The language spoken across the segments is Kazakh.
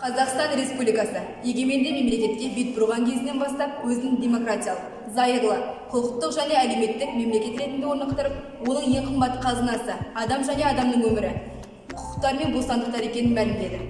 Қазақстан Республикасы егеменді мемлекетке бет бұрған кезінен бастап өзінің демократиялық, зайырлы, құқықтық және әлеуметтік мемлекет ретінде орнықтырып, оның ең қымбат қазынасы адам және адамның өмірі, құқықтар мен бостандықтар екенін мәлімдеді.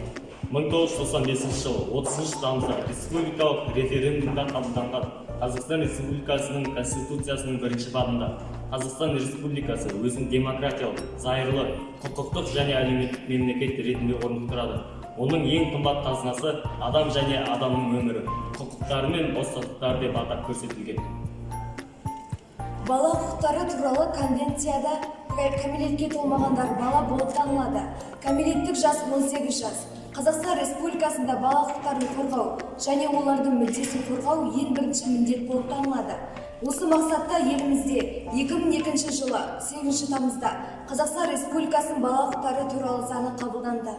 1995 жылы 30 тамызда республикалық референдумда қабылданған Қазақстан Республикасының Конституциясының бірінші бабында Қазақстан Республикасы өзін демократиялық, зайырлы, құқықтық және әлеуметтік мемлекет ретінде орнықтырады. Оның ең қымбат қазынасы адам және адамның өмірі, құқықтары мен бостандықтары деп атап көрсетілген. Бала құқықтары туралы конвенцияда кәмелетке толмағандар бала болып танылады. Кәмелеттік жас 18 жас. Қазақстан Республикасында бала құқықтарын қорғау және олардың мүддесін қорғау ең бірінші міндет болып танылады. Осы мақсатта елімізде 2002 жылы 8 тамызда Қазақстан Республикасының бала құқықтары туралы заңы қабылданды.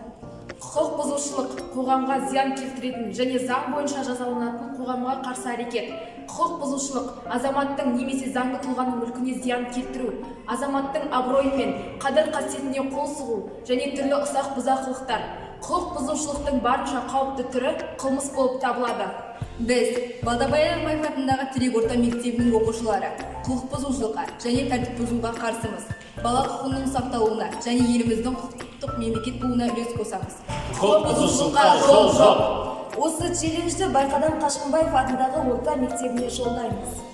Құқық бұзушылық қоғамға зиян келтіретін және заң бойынша жазаланатын қоғамға қарсы әрекет. Құқық бұзушылық азаматтың немесе заңды тұлғаның мүлкіне зиян келтіру, азаматтың абыройы мен қадір-қасиетіне қол сұғу және түрлі ұсақ бұзақылықтар. Құқық бұзушылықтың барынша қауіпті түрі қылмыс болып табылады. Біз Балдабай Айманов атындағы Терек орта мектебінің оқушылары құқық бұзушылыққа және тәртіп бұзуға қарсымыз. Бала құқығының сақталуына және еліміздің құқықтық мемлекет болуына үлес қосамыз. Құқық бұзушылыққа жол жоқ. Осы челленджді Байқадам Қашқынбаев атындағы орта мектебіне жолдаймыз.